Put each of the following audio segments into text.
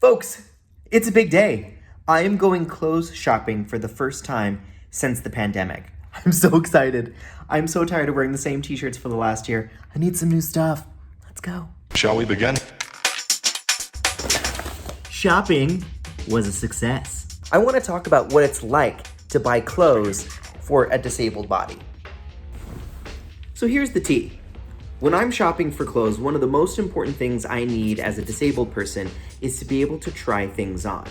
Folks, it's a big day. I am going clothes shopping for the first time since the pandemic. I'm so excited. I'm so tired of wearing the same t-shirts for the last year. I need some new stuff. Let's go. Shall we begin? Shopping was a success. I want to talk about what it's like to buy clothes for a disabled body. So here's the tea. When I'm shopping for clothes, one of the most important things I need as a disabled person is to be able to try things on.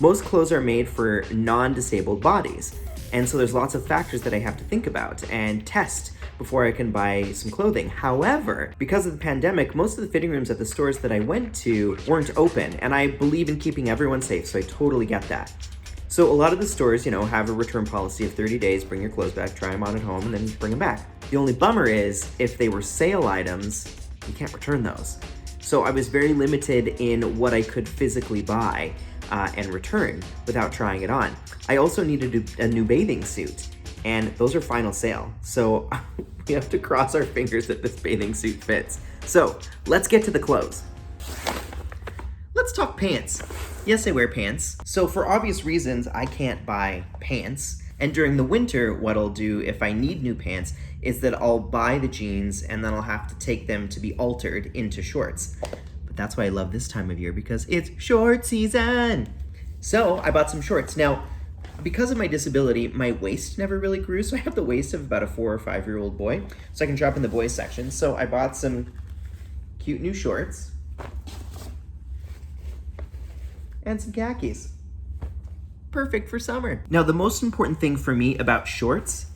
Most clothes are made for non-disabled bodies, and so there's lots of factors that I have to think about and test before I can buy some clothing. However, because of the pandemic, most of the fitting rooms at the stores that I went to weren't open, and I believe in keeping everyone safe, so I totally get that. So a lot of the stores, have a return policy of 30 days, bring your clothes back, try them on at home, and then bring them back. The only bummer is, if they were sale items, you can't return those. So I was very limited in what I could physically buy and return without trying it on. I also needed a new bathing suit, and those are final sale. So we have to cross our fingers that this bathing suit fits. So let's get to the clothes. Let's talk pants. Yes, I wear pants. So for obvious reasons, I can't buy pants. And during the winter, what I'll do if I need new pants is that I'll buy the jeans and then I'll have to take them to be altered into shorts. But that's why I love this time of year, because it's short season. So I bought some shorts. Now, because of my disability, my waist never really grew. So I have the waist of about a 4 or 5 year old boy. So I can shop in the boys section. So I bought some cute new shorts and some khakis. Perfect for summer. Now, the most important thing for me about shorts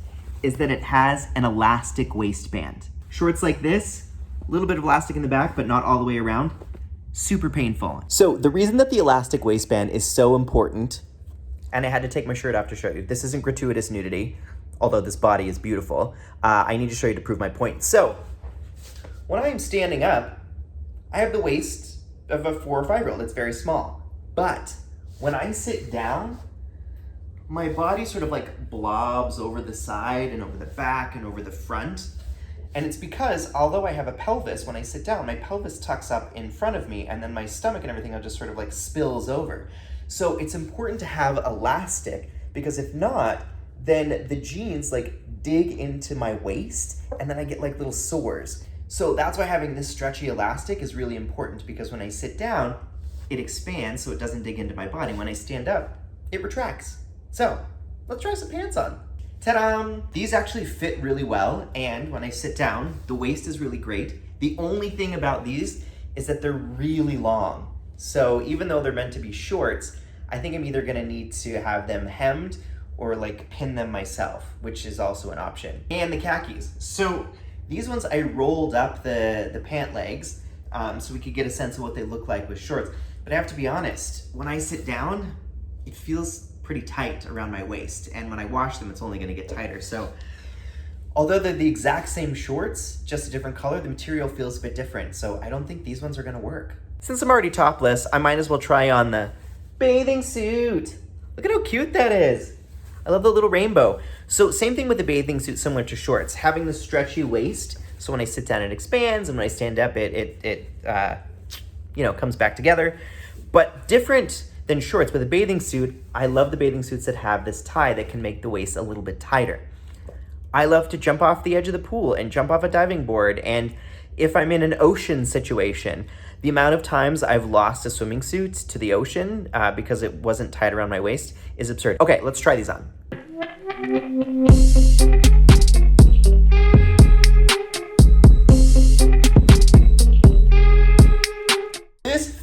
is that it has an elastic waistband. Shorts like this, a little bit of elastic in the back, but not all the way around, super painful. So the reason that the elastic waistband is so important, and I had to take my shirt off to show you, this isn't gratuitous nudity, although this body is beautiful. I need to show you to prove my point. So when I'm standing up, I have the waist of a 4 or 5 year old. It's very small. But when I sit down, my body sort of like blobs over the side and over the back and over the front. And it's because although I have a pelvis, when I sit down, my pelvis tucks up in front of me and then my stomach and everything just sort of like spills over. So it's important to have elastic, because if not, then the jeans like dig into my waist and then I get like little sores. So that's why having this stretchy elastic is really important, because when I sit down, it expands so it doesn't dig into my body. When I stand up, it retracts. So let's try some pants on. Ta-da! These actually fit really well, and when I sit down, the waist is really great. The only thing about these is that they're really long. So even though they're meant to be shorts, I think I'm either gonna need to have them hemmed or like pin them myself, which is also an option. And the khakis. So these ones I rolled up the pant legs so we could get a sense of what they look like with shorts. But I have to be honest, when I sit down, it feels pretty tight around my waist. And when I wash them, it's only gonna get tighter. So although they're the exact same shorts, just a different color, the material feels a bit different. So I don't think these ones are gonna work. Since I'm already topless, I might as well try on the bathing suit. Look at how cute that is. I love the little rainbow. So same thing with the bathing suit, similar to shorts. Having the stretchy waist, so when I sit down it expands, and when I stand up it comes back together. But different than shorts, with a bathing suit, I love the bathing suits that have this tie that can make the waist a little bit tighter. I love to jump off the edge of the pool and jump off a diving board, and if I'm in an ocean situation, the amount of times I've lost a swimming suit to the ocean because it wasn't tied around my waist is absurd. Okay, let's try these on.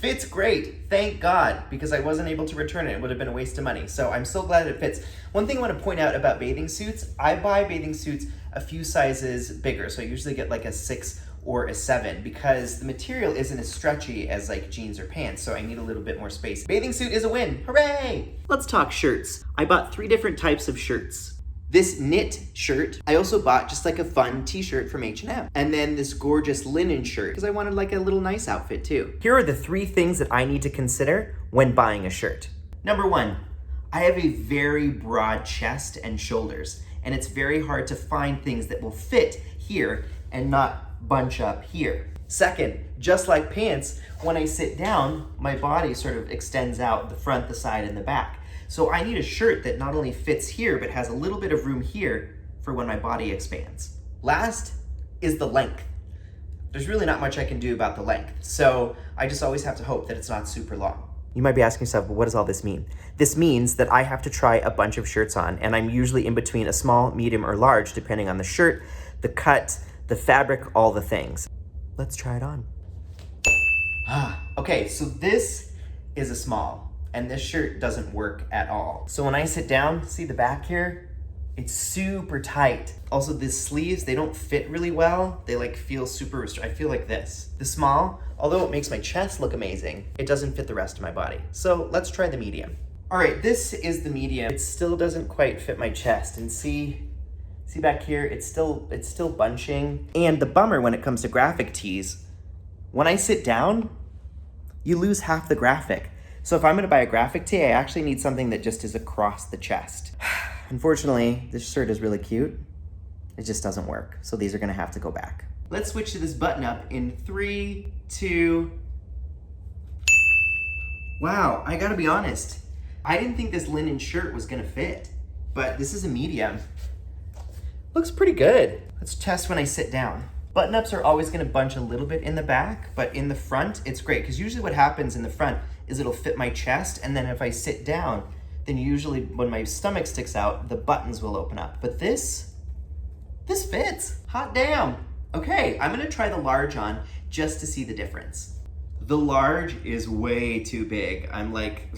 It's great, thank God, because I wasn't able to return it. It would have been a waste of money. So I'm so glad it fits. One thing I want to point out about bathing suits, I buy bathing suits a few sizes bigger. So I usually get like a 6 or a 7 because the material isn't as stretchy as like jeans or pants. So I need a little bit more space. Bathing suit is a win, hooray! Let's talk shirts. I bought 3 different types of shirts. This knit shirt, I also bought just like a fun t-shirt from H&M. And then this gorgeous linen shirt, because I wanted like a little nice outfit too. Here are the 3 things that I need to consider when buying a shirt. Number 1, I have a very broad chest and shoulders, and it's very hard to find things that will fit here and not bunch up here. Second, just like pants, when I sit down, my body sort of extends out the front, the side, and the back. So I need a shirt that not only fits here, but has a little bit of room here for when my body expands. Last is the length. There's really not much I can do about the length, so I just always have to hope that it's not super long. You might be asking yourself, well, what does all this mean? This means that I have to try a bunch of shirts on, and I'm usually in between a small, medium, or large, depending on the shirt, the cut, the fabric, all the things. Let's try it on. Okay, so this is a small, and this shirt doesn't work at all. So when I sit down, see the back here? It's super tight. Also, the sleeves, they don't fit really well. They like feel super restricted. I feel like this. The small, although it makes my chest look amazing, it doesn't fit the rest of my body. So let's try the medium. All right, this is the medium. It still doesn't quite fit my chest, and see back here, it's still bunching. And the bummer when it comes to graphic tees, when I sit down, you lose half the graphic. So if I'm gonna buy a graphic tee, I actually need something that just is across the chest. Unfortunately, this shirt is really cute. It just doesn't work. So these are gonna have to go back. Let's switch to this button up in 3, 2. Wow, I gotta be honest. I didn't think this linen shirt was gonna fit, but this is a medium. Looks pretty good. Let's test when I sit down. Button-ups are always gonna bunch a little bit in the back, but in the front, it's great, because usually what happens in the front is it'll fit my chest, and then if I sit down, then usually when my stomach sticks out, the buttons will open up. But this fits. Hot damn. Okay, I'm gonna try the large on just to see the difference. The large is way too big. I'm like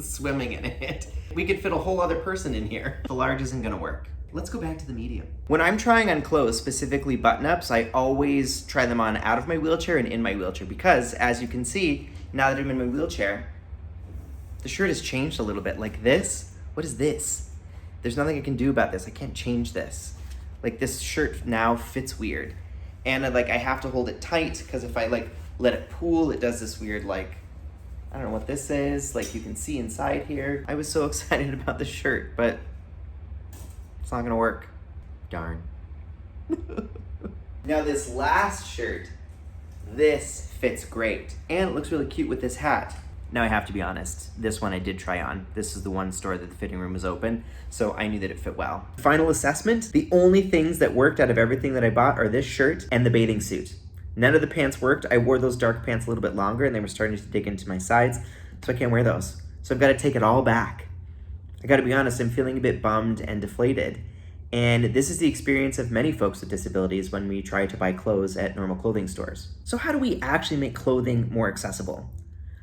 swimming in it. We could fit a whole other person in here. The large isn't gonna work. Let's go back to the medium. When I'm trying on clothes, specifically button-ups, I always try them on out of my wheelchair and in my wheelchair because, as you can see, now that I'm in my wheelchair, the shirt has changed a little bit. Like this, what is this? There's nothing I can do about this. I can't change this. Like this shirt now fits weird. And I have to hold it tight because if I let it pool, it does this weird I don't know what this is. You can see inside here. I was so excited about the shirt, but it's not gonna work. Darn. Now this last shirt, this fits great. And it looks really cute with this hat. Now I have to be honest, this one I did try on. This is the one store that the fitting room was open, so I knew that it fit well. Final assessment, the only things that worked out of everything that I bought are this shirt and the bathing suit. None of the pants worked. I wore those dark pants a little bit longer and they were starting to dig into my sides, so I can't wear those. So I've got to take it all back. I gotta be honest, I'm feeling a bit bummed and deflated. And this is the experience of many folks with disabilities when we try to buy clothes at normal clothing stores. So how do we actually make clothing more accessible?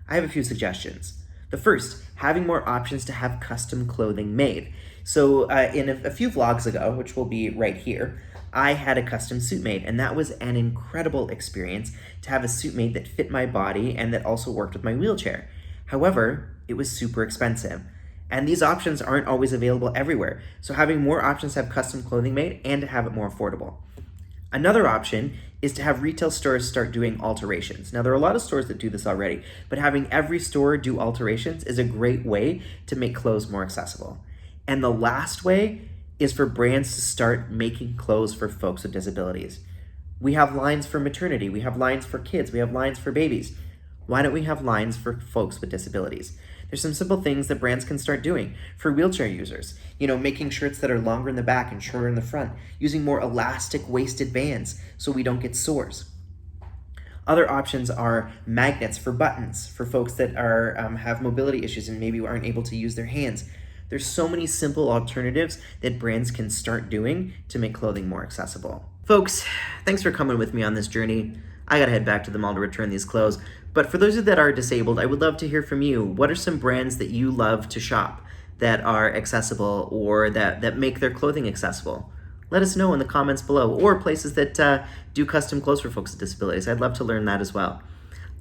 I have a few suggestions. The first, having more options to have custom clothing made. So in a few vlogs ago, which will be right here, I had a custom suit made, and that was an incredible experience to have a suit made that fit my body and that also worked with my wheelchair. However, it was super expensive. And these options aren't always available everywhere. So having more options to have custom clothing made and to have it more affordable. Another option is to have retail stores start doing alterations. Now, there are a lot of stores that do this already, but having every store do alterations is a great way to make clothes more accessible. And the last way is for brands to start making clothes for folks with disabilities. We have lines for maternity, we have lines for kids, we have lines for babies. Why don't we have lines for folks with disabilities? There's some simple things that brands can start doing for wheelchair users. Making shirts that are longer in the back and shorter in the front, using more elastic waisted bands so we don't get sores. Other options are magnets for buttons for folks that have mobility issues and maybe aren't able to use their hands. There's so many simple alternatives that brands can start doing to make clothing more accessible. Folks, thanks for coming with me on this journey. I gotta head back to the mall to return these clothes. But for those of you that are disabled, I would love to hear from you. What are some brands that you love to shop that are accessible or that make their clothing accessible? Let us know in the comments below, or places that do custom clothes for folks with disabilities. I'd love to learn that as well.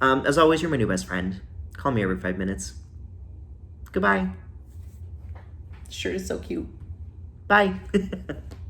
As always, you're my new best friend. Call me every 5 minutes. Goodbye. This shirt is so cute. Bye.